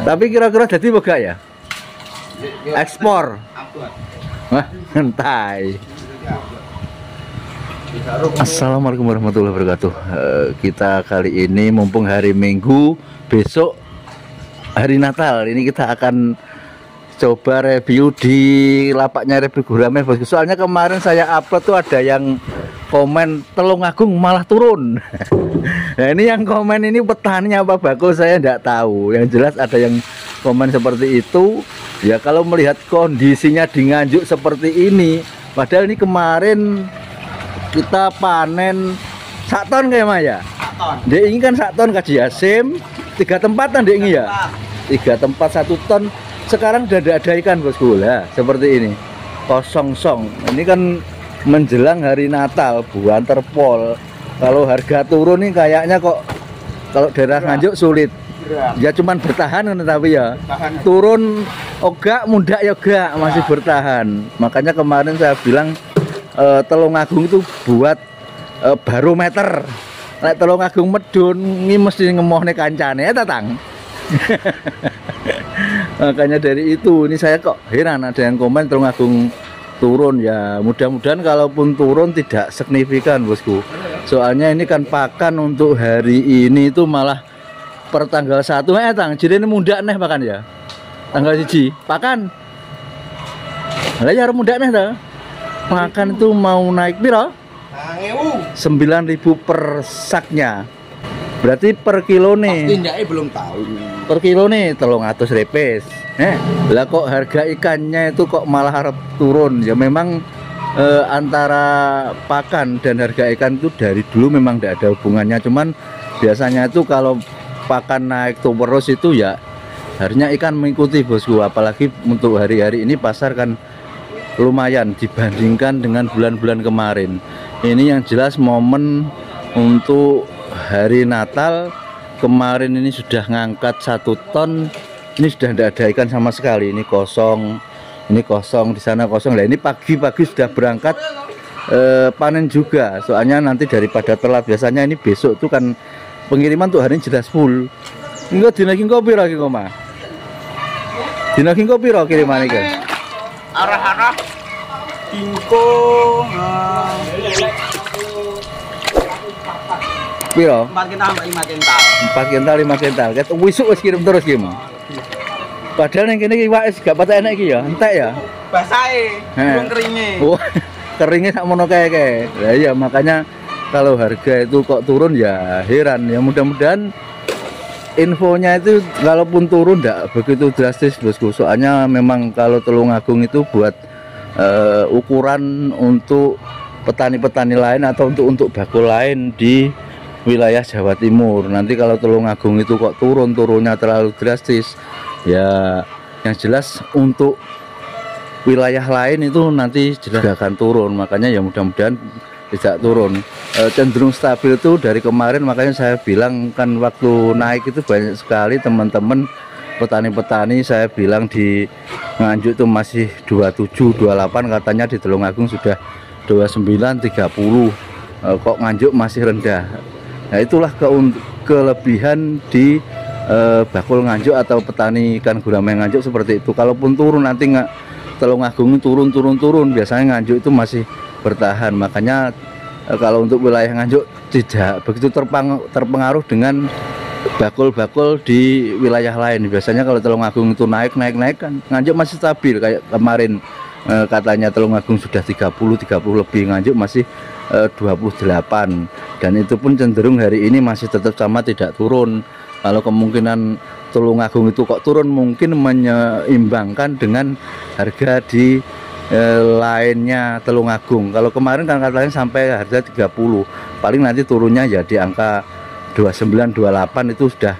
Tapi kira-kira jadi boga ya? Ekspor. Wah, entai. Assalamualaikum warahmatullahi wabarakatuh. Kita kali ini mumpung hari Minggu, besok hari Natal. Ini kita akan coba review di lapaknya review gurame bosku. Soalnya kemarin saya upload tuh ada yang komen Tulungagung malah turun. Nah ini yang komen ini petani apa bakul saya tidak tahu. Yang jelas ada yang komen seperti itu. Ya kalau melihat kondisinya di Nganjuk seperti ini, padahal ini kemarin kita panen 1 ton kayak Maya. Dia ini kan 1 ton kaji asim, 3 tempatan dia ini ya. 3 tempat 1 ton. Sekarang udah ada ikan bosku lah, seperti ini kosong-song. Ini kan menjelang hari Natal, buan terpol. Kalau harga turun nih kayaknya kok kalau daerah Nganjuk sulit. Ya cuman bertahan kan, tapi ya turun ogak muda yoga masih bertahan. Makanya kemarin saya bilang Tulungagung itu buat barometer. Nek Tulungagung medun ini mesti ngemohne kancane ya tatang. Makanya dari itu ini saya kok heran ada yang komen Tulungagung turun. Ya mudah-mudahan kalaupun turun tidak signifikan bosku. Soalnya ini kan pakan untuk hari ini itu malah per tanggal 1 tang. Jadi ini muda nih pakan ya. Tanggal 1 pakan. Lah ya muda nih ta. Pakan itu mau naik piro? 9.000 per saknya. Berarti per kilo nih. Pasti ndake belum tahu. Per kilo nih 300 repes. Lah kok harga ikannya itu kok malah harap turun. Ya memang antara pakan dan harga ikan itu dari dulu memang tidak ada hubungannya. Cuman biasanya itu kalau pakan naik terus itu ya harusnya ikan mengikuti bosku. Apalagi untuk hari-hari ini pasar kan lumayan dibandingkan dengan bulan-bulan kemarin. Ini yang jelas momen untuk hari Natal kemarin ini sudah ngangkat 1 ton. Ini sudah tidak ada ikan sama sekali. Ini kosong di sana kosong. Lah ini pagi-pagi sudah berangkat panen juga. Soalnya nanti daripada telat, biasanya ini besok tuh kan pengiriman tuh hari ini jelas full. Enggak dinaikin kopi lagi kok mah. Dinaikin kopi lagi kiriman iki. Arah-arah Tingko piro? 4 kintal 5 kintal. 4 kintal 5 kintal. Ket wisuk wis kirim terus ki, Mas. Padahal yang kene iki wis gak patek enak iki ya, entek ya. Basahe, belum keringnya. Oh, keringnya sak mono kae. Lah iya makanya kalau harga itu kok turun ya heran. Ya mudah-mudahan infonya itu kalaupun turun enggak begitu drastis bosku. Soalnya memang kalau Tulungagung itu buat ukuran untuk petani-petani lain atau untuk bakul lain di wilayah Jawa Timur. Nanti kalau Tulungagung itu kok turunnya terlalu drastis, ya yang jelas untuk wilayah lain itu nanti jelas akan turun. Makanya ya mudah-mudahan tidak turun, cenderung stabil itu dari kemarin. Makanya saya bilang kan waktu naik itu banyak sekali teman-teman petani-petani saya bilang di Nganjuk itu masih 27 28, katanya di Tulungagung sudah 29 30. Kok Nganjuk masih rendah. Nah itulah kelebihan di bakul Nganjuk atau petani ikan gurame Nganjuk seperti itu. Kalaupun turun nanti Tulungagung turun biasanya Nganjuk itu masih bertahan. Makanya kalau untuk wilayah Nganjuk tidak begitu terpengaruh dengan bakul-bakul di wilayah lain. Biasanya kalau Tulungagung itu naik kan Nganjuk masih stabil. Kayak kemarin katanya Tulungagung sudah 30 lebih, Nganjuk masih 28. Dan itu pun cenderung hari ini masih tetap sama, tidak turun. Kalau kemungkinan Tulungagung itu kok turun mungkin menyeimbangkan dengan harga di lainnya Tulungagung. Kalau kemarin kan katanya sampai harga 30, paling nanti turunnya ya di angka 29 28 itu sudah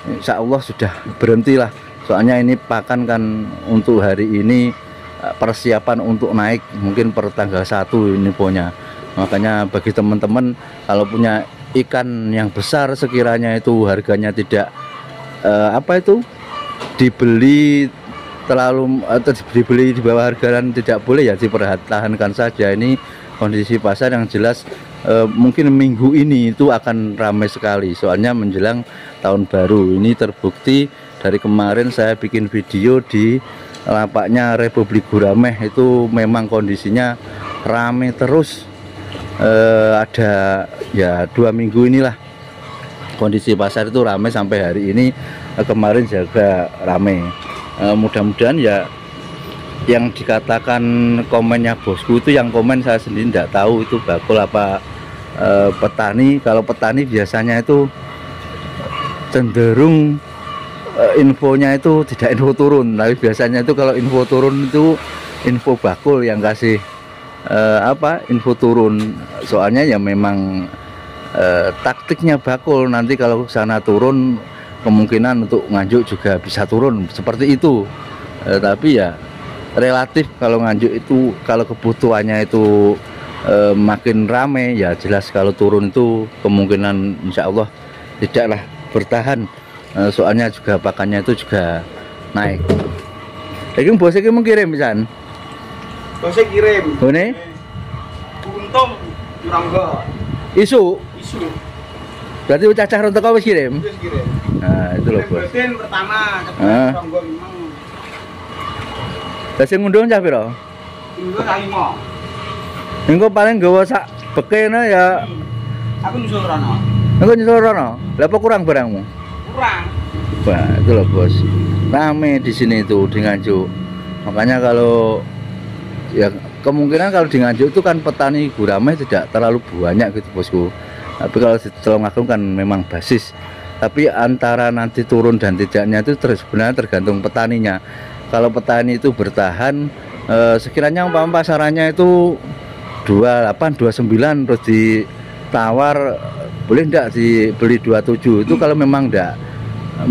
insya Allah sudah berhentilah. Soalnya ini pakan kan untuk hari ini persiapan untuk naik mungkin per tanggal 1 ini punya. Makanya bagi teman-teman kalau punya ikan yang besar sekiranya itu harganya tidak dibeli terlalu atau dibeli di bawah harga dan tidak boleh, ya dipertahankan saja. Ini kondisi pasar yang jelas mungkin minggu ini itu akan ramai sekali, soalnya menjelang tahun baru. Ini terbukti dari kemarin saya bikin video di lapaknya Republik Gurameh, itu memang kondisinya ramai terus. Ada ya 2 minggu inilah kondisi pasar itu ramai sampai hari ini. Kemarin juga ramai. Mudah-mudahan ya yang dikatakan komennya bosku itu, yang komen saya sendiri tidak tahu itu bakul apa petani. Kalau petani biasanya itu cenderung infonya itu tidak info turun, tapi biasanya itu kalau info turun itu info bakul yang kasih info turun. Soalnya ya memang taktiknya bakul, nanti kalau sana turun kemungkinan untuk Nganjuk juga bisa turun seperti itu. Tapi ya relatif kalau Nganjuk itu kalau kebutuhannya itu makin rame ya jelas kalau turun itu kemungkinan insya Allah tidaklah bertahan. Soalnya juga pakannya itu juga naik. Lagi bosnya ki mengirim pisan. Bosnya kirim. Bone? Untung Jurangga. Isu. Berarti cacah rontok kau kirim. Kirim. Nah, itu loh bos. Kirim pertama Jurangga memang. Lah sing ngundung cah piro? Ngundung 5. Engko paling gawa sak bekene ya. Aku nyusul rono. Engko nyusul rono. Lah apa kurang barangmu? Kurang. Wah, itu loh bos. Rame di sini itu di Nganjuk. Makanya kalau ya kemungkinan kalau di Nganjuk itu kan petani gurame tidak terlalu banyak gitu bosku. Tapi kalau di Tulungagung kan memang basis. Tapi antara nanti turun dan tidaknya itu sebenarnya tergantung petaninya. Kalau petani itu bertahan, sekiranya umpama pasarannya itu 28, 29 terus ditawar, boleh enggak dibeli 27, itu kalau memang enggak,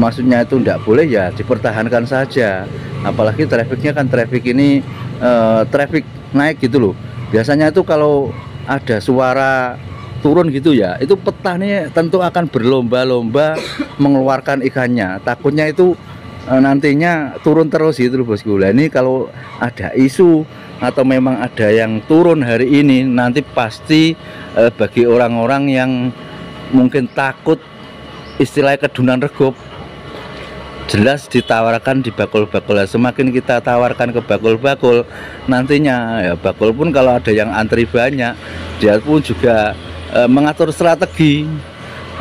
maksudnya itu enggak boleh ya dipertahankan saja. Apalagi trafficnya kan traffic ini traffic naik gitu loh. Biasanya itu kalau ada suara turun gitu ya, itu petani tentu akan berlomba-lomba mengeluarkan ikannya. Takutnya itu nantinya turun terus gitu loh bosku. Nah ini kalau ada isu atau memang ada yang turun hari ini, nanti pasti bagi orang-orang yang mungkin takut istilahnya kedunan regop, jelas ditawarkan di bakul-bakul. Semakin kita tawarkan ke bakul-bakul, nantinya ya bakul pun kalau ada yang antri banyak, dia pun juga mengatur strategi.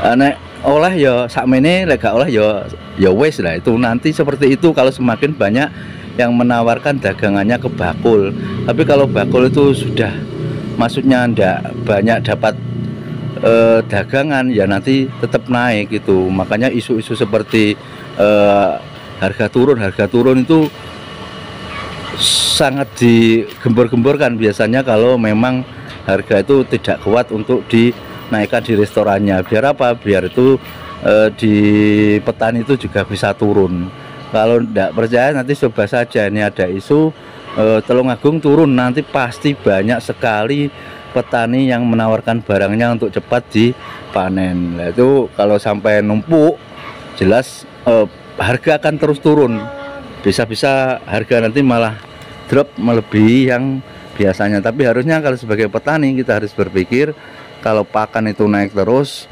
Nek oleh ya sakmene, lek gak oleh ya wes lah. Itu nanti seperti itu kalau semakin banyak yang menawarkan dagangannya ke bakul. Tapi kalau bakul itu sudah maksudnya ndak banyak dapat dagangan, ya nanti tetap naik gitu. Makanya isu-isu seperti harga turun itu sangat digembor-gemborkan biasanya kalau memang harga itu tidak kuat untuk dinaikkan di restorannya. Biar apa? Biar itu di petani itu juga bisa turun. Kalau tidak percaya nanti coba saja, ini ada isu Tulungagung turun, nanti pasti banyak sekali petani yang menawarkan barangnya untuk cepat dipanen. Nah, itu kalau sampai numpuk jelas harga akan terus turun. Bisa-bisa harga nanti malah drop melebihi yang biasanya. Tapi harusnya kalau sebagai petani kita harus berpikir kalau pakan itu naik terus,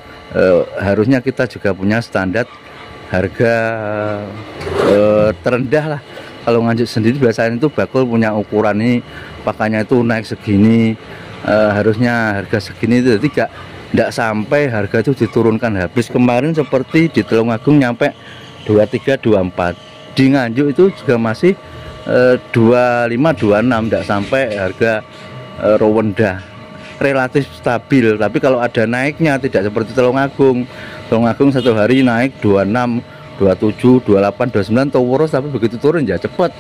harusnya kita juga punya standar harga terendah lah. Kalau Nganjuk sendiri biasanya itu bakul punya ukuran ini, pakannya itu naik segini, harusnya harga segini itu tidak sampai harga itu diturunkan habis. Kemarin seperti di Tulungagung nyampe 23, 24, di Nganjuk itu juga masih 25, 26, tidak sampai harga rendah, relatif stabil. Tapi kalau ada naiknya tidak seperti Tulungagung. Tulungagung satu hari naik 26, 27, 28, 29 terus, tapi begitu turun ya cepat.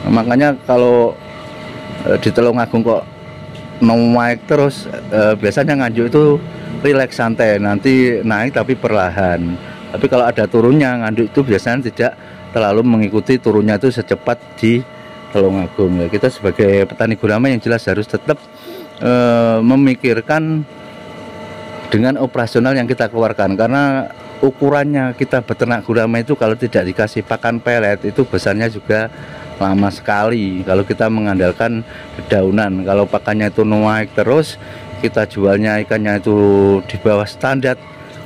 Makanya kalau di Tulungagung kok naik terus, biasanya Nganjuk itu rileks santai, nanti naik tapi perlahan. Tapi kalau ada turunnya, Nganjuk itu biasanya tidak terlalu mengikuti turunnya itu secepat di Tulungagung. Ya, kita sebagai petani gurame yang jelas harus tetap memikirkan dengan operasional yang kita keluarkan, karena ukurannya kita beternak gurame itu kalau tidak dikasih pakan pelet itu besarnya juga lama sekali. Kalau kita mengandalkan dedaunan, kalau pakannya itu naik terus, kita jualnya ikannya itu di bawah standar,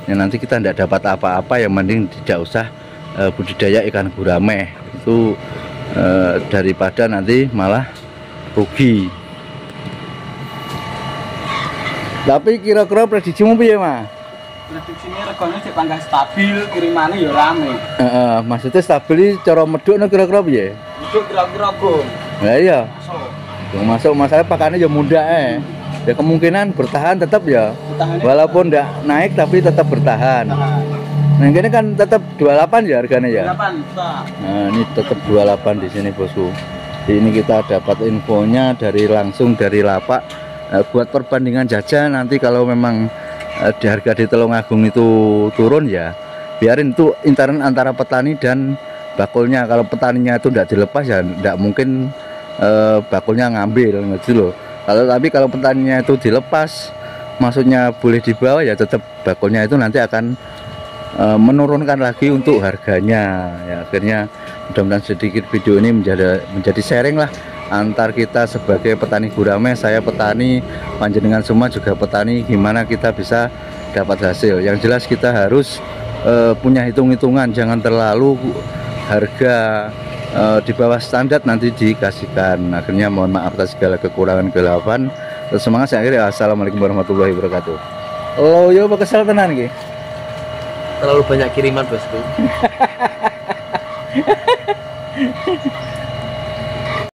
ya nanti kita tidak dapat apa-apa. Yang mending tidak usah budidaya ikan gurame itu, daripada nanti malah rugi. Tapi kira-kira prediksimu piye, Mas? Prediksinya regane cek panggah stabil, kirimane ya rame. Maksudnya stabil cara medhukno kira-kira piye? Itu kira-kira Bro. Lah iya. Masuk. Yang masuk masalah pakannya ya muda ya kemungkinan bertahan tetap ya. Bertahannya Walaupun enggak naik tapi tetap bertahan. Nah ini kan tetap 28 ya harganya ya. 8 juta. Nah ini tetap 28 di sini bosku. Ini kita dapat infonya langsung dari lapak. Buat perbandingan jajan nanti kalau memang di harga di Tulungagung itu turun ya biarin itu intern antara petani dan bakulnya. Kalau petaninya itu tidak dilepas ya tidak mungkin bakulnya ngambil gitu loh. Kalau petaninya itu dilepas, maksudnya boleh dibawa ya tetap bakulnya itu nanti akan menurunkan lagi untuk harganya ya. Akhirnya mudah-mudahan sedikit video ini menjadi sharing lah antar kita sebagai petani gurame. Saya petani, panjenengan semua juga petani, gimana kita bisa dapat hasil. Yang jelas kita harus punya hitung-hitungan, jangan terlalu harga di bawah standar nanti dikasihkan. Akhirnya mohon maaf atas segala kekurangan kelapan. Semangat saya akhirnya. Assalamualaikum warahmatullahi wabarakatuh. Oh yo kesel tenan iki. Terlalu banyak kiriman bosku.